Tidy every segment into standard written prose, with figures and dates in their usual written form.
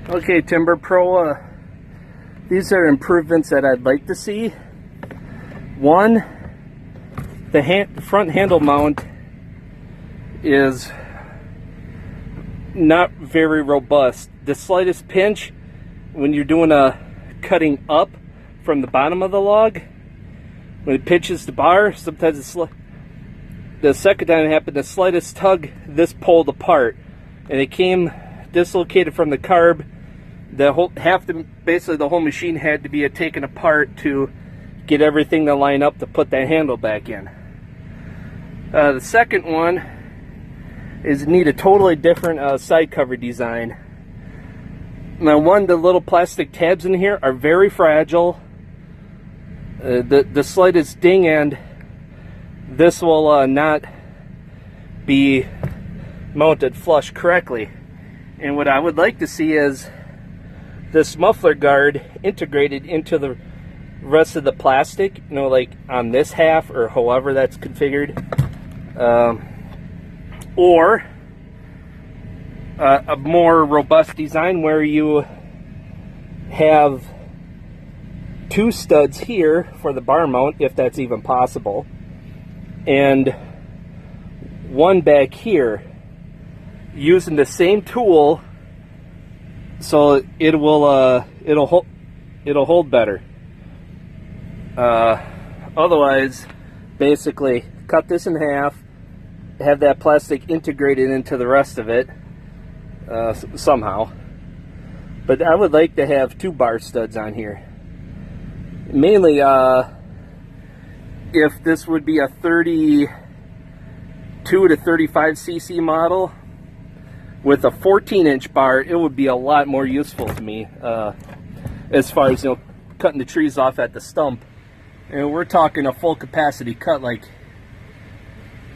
Okay, TimberPro, these are improvements that I'd like to see. One, the front handle mount is not very robust. The slightest pinch, when you're doing a cutting up from the bottom of the log, when it pinches the bar, sometimes it's the second time it happened, the slightest tug, this pulled apart, and it came dislocated from the carb. The whole basically the whole machine had to be taken apart to get everything to line up to put that handle back in. The second one is need a totally different side cover design. Now, the little plastic tabs in here are very fragile. The slightest ding and this will not be mounted flush correctly. And what I would like to see is this muffler guard integrated into the rest of the plastic, you know, like on this half or however that's configured, or a more robust design where you have two studs here for the bar mount, if that's even possible, and one back here, using the same tool, so it'll hold better. Otherwise, basically cut this in half, have that plastic integrated into the rest of it somehow. But I would like to have two bar studs on here. Mainly, if this would be a 32 to 35 cc model with a 14-inch bar, it would be a lot more useful to me as far as, you know, cutting the trees off at the stump. And we're talking a full capacity cut, like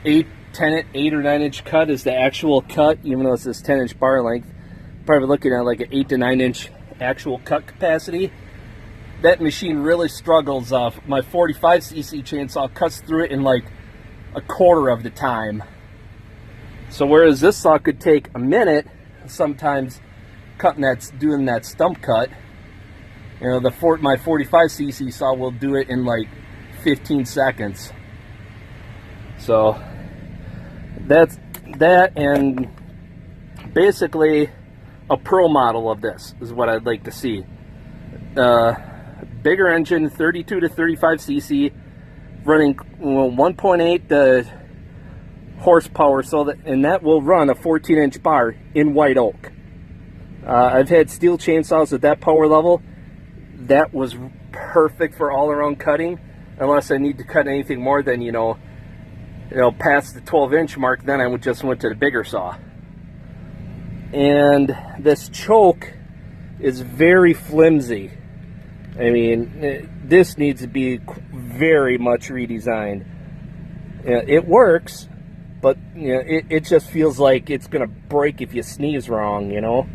8 or 9 inch cut is the actual cut, even though it's this 10-inch bar length. Probably looking at like an 8 to 9 inch actual cut capacity. That machine really struggles. My 45cc chainsaw cuts through it in like a quarter of the time. So whereas this saw could take a minute, sometimes doing that stump cut, you know, my 45cc saw will do it in like 15 seconds. So that's that, and basically a pro model of this is what I'd like to see. Bigger engine, 32 to 35cc, running 1.8 horsepower, and that will run a 14-inch bar in white oak. I've had steel chainsaws at that power level. That was perfect for all-around cutting, unless I need to cut anything more than, you know, past the 12-inch mark. Then I just went to the bigger saw. And this choke is very flimsy. I mean, this needs to be very much redesigned. It works, but you know, it just feels like it's gonna break if you sneeze wrong, you know.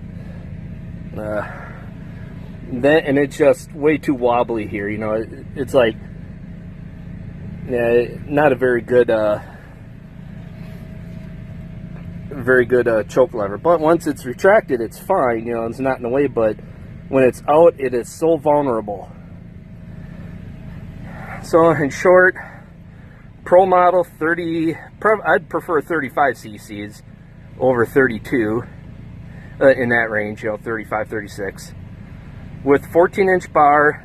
And it's just way too wobbly here, you know. It's like not a very good choke lever. But once it's retracted, it's fine, you know. It's not in the way. But when it's out, it is so vulnerable. So in short, pro model 30, I'd prefer 35 cc's over 32, in that range, you know, 35, 36, with 14-inch bar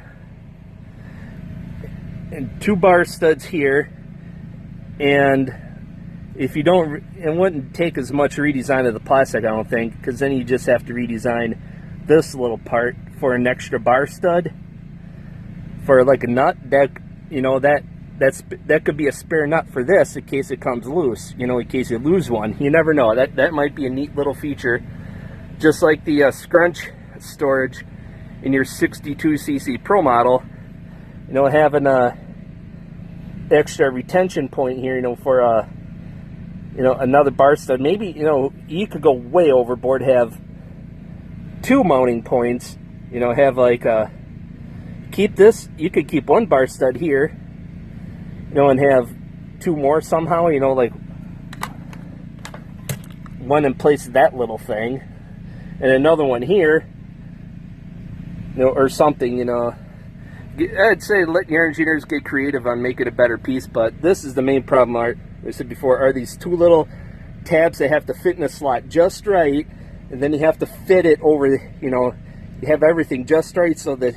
and two bar studs here. And if you don't, it wouldn't take as much redesign of the plastic, I don't think, because then you just have to redesign this little part for an extra bar stud for like a nut. That, you know, that could be a spare nut for this in case it comes loose, you know, in case you lose one. You never know. That might be a neat little feature, just like the scrunch storage in your 62cc Pro model. You know, having a extra retention point here, you know, for you know, another bar stud. Maybe, you know, you could go way overboard, have two mounting points, you know, have like keep this, you could keep one bar stud here, you know, and have two more somehow, you know, like one in place of that little thing, and another one here, you know, or something, you know. I'd say let your engineers get creative on making a better piece, but this is the main problem, like I said before, are these two little tabs that have to fit in a slot just right, and then you have to fit it over, you know, you have everything just right so that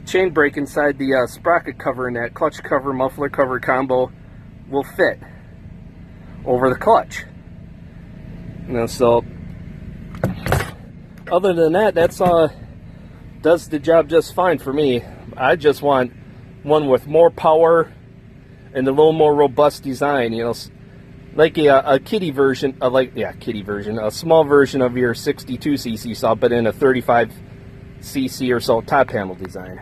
chain brake inside the sprocket cover and that clutch cover, muffler cover combo will fit over the clutch. You know, so other than that, that's does the job just fine for me. I just want one with more power and a little more robust design, you know, like a kitty version, a small version of your 62cc saw, but in a 35cc or so top handle design.